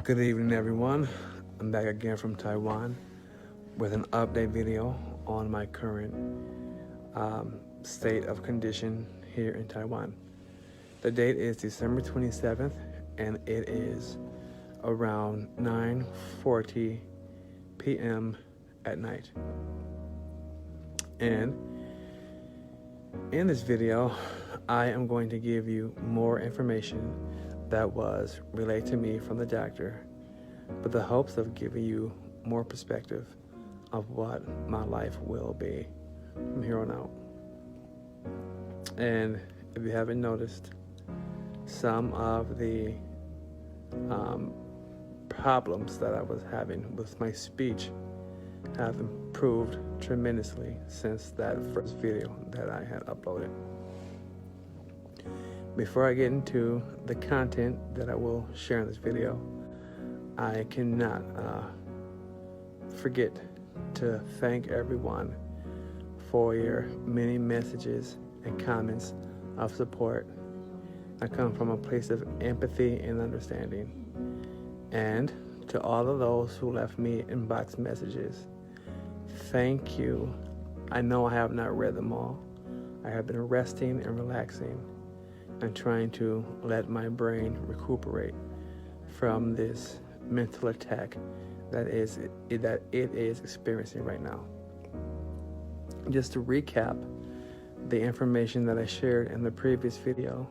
Good evening, everyone. I'm back again from Taiwan with an update video on my current state of condition here in Taiwan. The date is December 27th, and it is around 9:40 p.m. at night. And in this video, I am going to give you more information that was relayed to me from the doctor, with the hopes of giving you more perspective of what my life will be from here on out. And if you haven't noticed, some of the problems that I was having with my speech have improved tremendously since that first video that I had uploaded. Before I get into the content that I will share in this video, I cannot forget to thank everyone for your many messages and comments of support. I come from a place of empathy and understanding. And to all of those who left me inbox messages, thank you. I know I have not read them all. I have been resting and relaxing and trying to let my brain recuperate from this mental attack that it is experiencing right now. Just to recap the information that I shared in the previous video,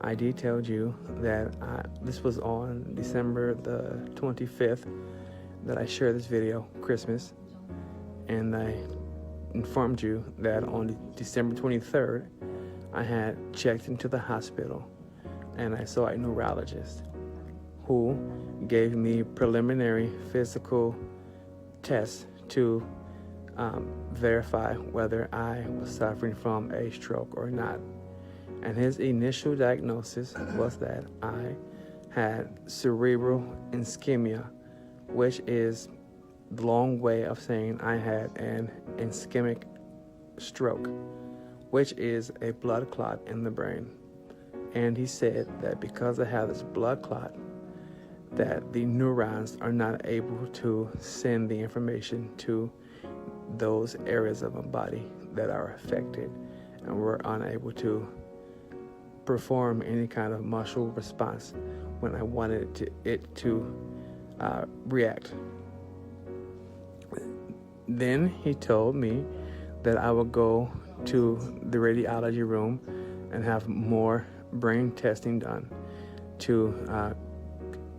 I detailed you that this was on December the 25th that I shared this video, Christmas, and I informed you that on December 23rd, I had checked into the hospital and I saw a neurologist who gave me preliminary physical tests to verify whether I was suffering from a stroke or not. And his initial diagnosis was that I had cerebral ischemia, which is the long way of saying I had an ischemic stroke, which is a blood clot in the brain. And he said that because I have this blood clot, that the neurons are not able to send the information to those areas of my body that are affected, and we're unable to perform any kind of muscle response when I wanted it to react. Then he told me that I would go to the radiology room and have more brain testing done to,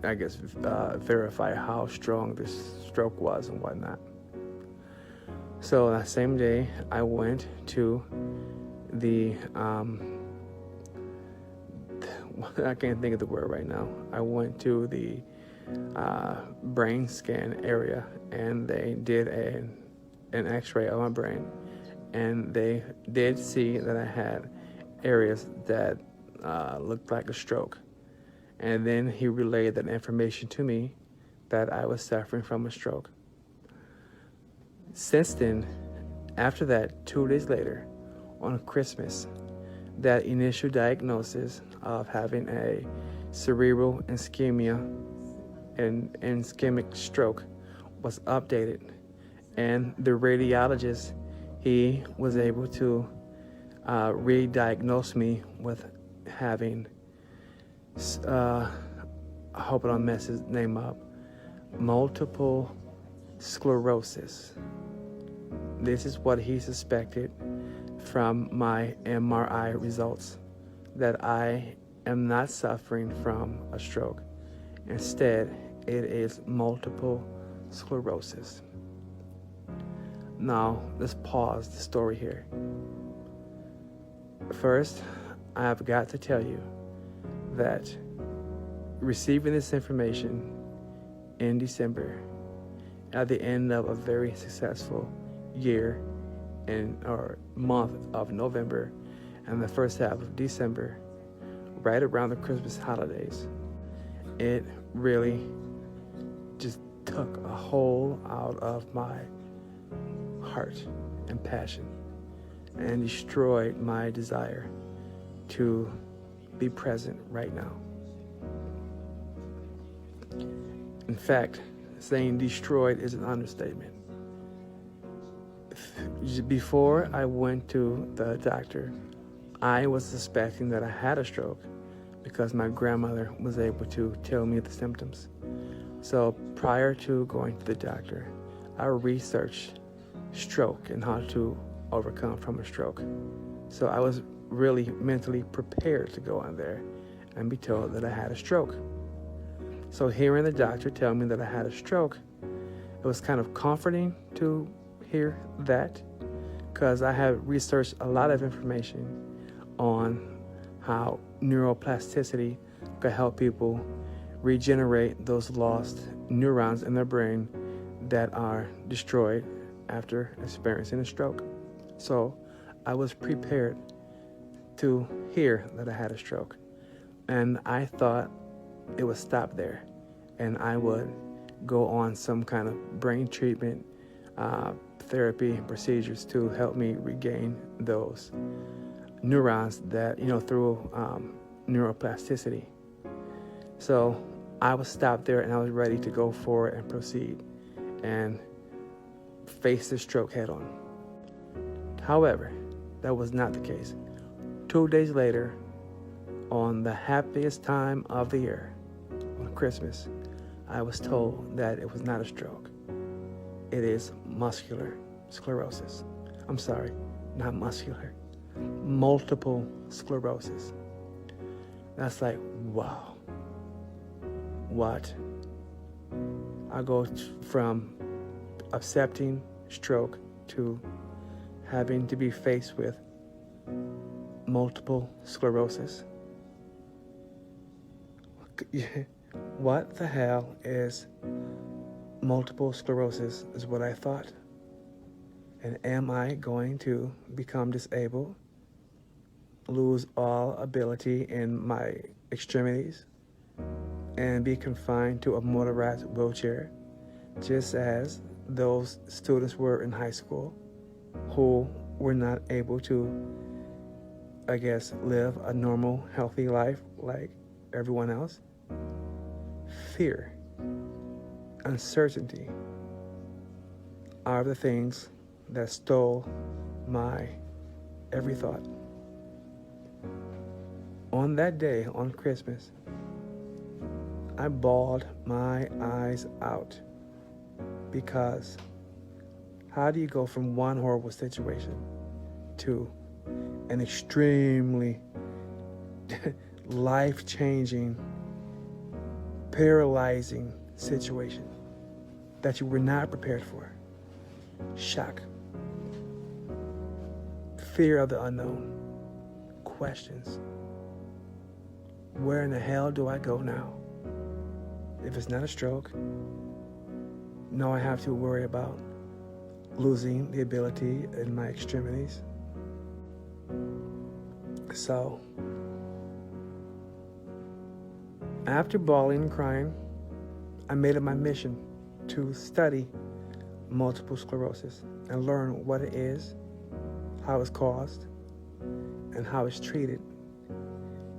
verify how strong this stroke was and whatnot. So that same day, I went to the, I can't think of the word right now. I went to the brain scan area, and they did an x-ray of my brain. And they did see that I had areas that looked like a stroke. And then he relayed that information to me that I was suffering from a stroke. Since then, after that, 2 days later, on Christmas, that initial diagnosis of having a cerebral ischemia and ischemic stroke was updated. And the radiologist, he was able to re-diagnose me with having, I hope I don't mess his name up, multiple sclerosis. This is what he suspected from my MRI results, that I am not suffering from a stroke. Instead, it is multiple sclerosis. Now, let's pause the story here. First, I have got to tell you that receiving this information in December, at the end of a very successful year or month of November and the first half of December, right around the Christmas holidays, it really just took a hole out of my heart and passion and destroyed my desire to be present right now. In fact, saying destroyed is an understatement. Before I went to the doctor, I was suspecting that I had a stroke because my grandmother was able to tell me the symptoms. So prior to going to the doctor, I researched stroke and how to overcome from a stroke. So I was really mentally prepared to go in there and be told that I had a stroke. So hearing the doctor tell me that I had a stroke, it was kind of comforting to hear that, because I have researched a lot of information on how neuroplasticity could help people regenerate those lost neurons in their brain that are destroyed after experiencing a stroke. So I was prepared to hear that I had a stroke, and I thought it would stop there and I would go on some kind of brain treatment, therapy procedures to help me regain those neurons that, through neuroplasticity. So I was stopped there and I was ready to go forward and proceed and face the stroke head on. However, that was not the case. 2 days later, on the happiest time of the year, on Christmas, I was told that it was not a stroke. It is muscular sclerosis. I'm sorry, not muscular. Multiple sclerosis. That's like, wow. What? I go from accepting stroke to having to be faced with multiple sclerosis. What the hell is multiple sclerosis is what I thought. And am I going to become disabled, lose all ability in my extremities, and be confined to a motorized wheelchair, just as those students were in high school who were not able to, live a normal, healthy life like everyone else? Fear, uncertainty are the things that stole my every thought. On that day, on Christmas, I bawled my eyes out, because how do you go from one horrible situation to an extremely life-changing, paralyzing situation that you were not prepared for? Shock, fear of the unknown, questions. Where in the hell do I go now? If it's not a stroke, now I have to worry about losing the ability in my extremities. So, after bawling and crying, I made it my mission to study multiple sclerosis and learn what it is, how it's caused, and how it's treated,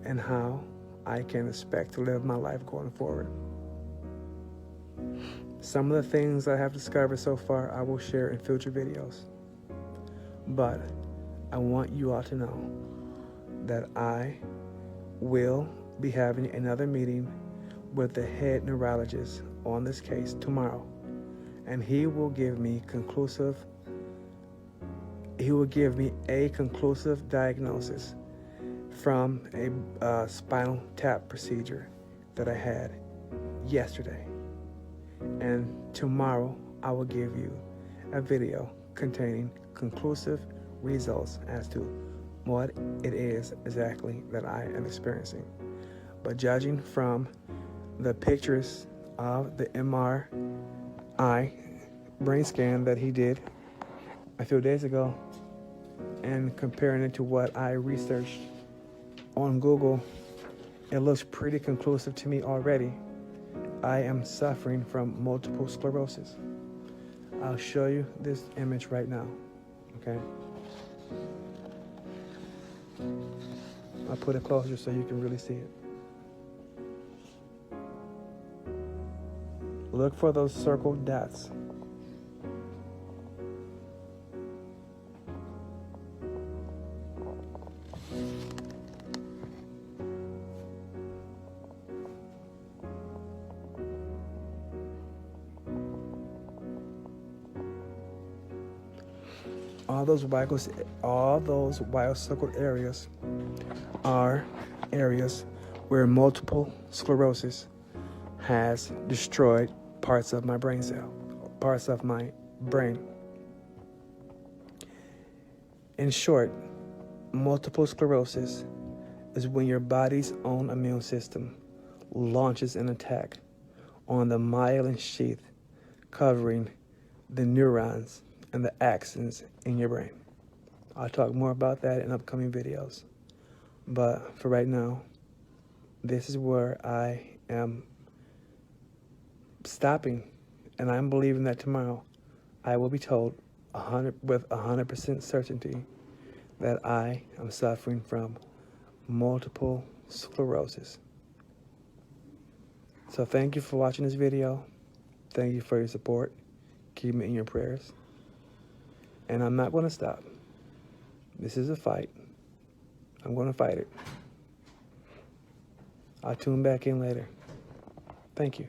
and how I can expect to live my life going forward. Some of the things I have discovered so far I will share in future videos. But I want you all to know that I will be having another meeting with the head neurologist on this case tomorrow. And he will give me a conclusive diagnosis from a spinal tap procedure that I had yesterday. And tomorrow I will give you a video containing conclusive results as to what it is exactly that I am experiencing. But judging from the pictures of the MRI brain scan that he did a few days ago, and comparing it to what I researched on Google, it looks pretty conclusive to me already. I am suffering from multiple sclerosis. I'll show you this image right now, okay? I'll put it closer so you can really see it. Look for those circled dots. All those white circled areas are areas where multiple sclerosis has destroyed parts of my brain. In short, multiple sclerosis is when your body's own immune system launches an attack on the myelin sheath covering the neurons and the axons in your brain. I'll talk more about that in upcoming videos. But for right now, this is where I am stopping, and I'm believing that tomorrow I will be told with 100% certainty that I am suffering from multiple sclerosis. So thank you for watching this video. Thank you for your support. Keep me in your prayers. And I'm not going to stop. This is a fight. I'm going to fight it. I'll tune back in later. Thank you.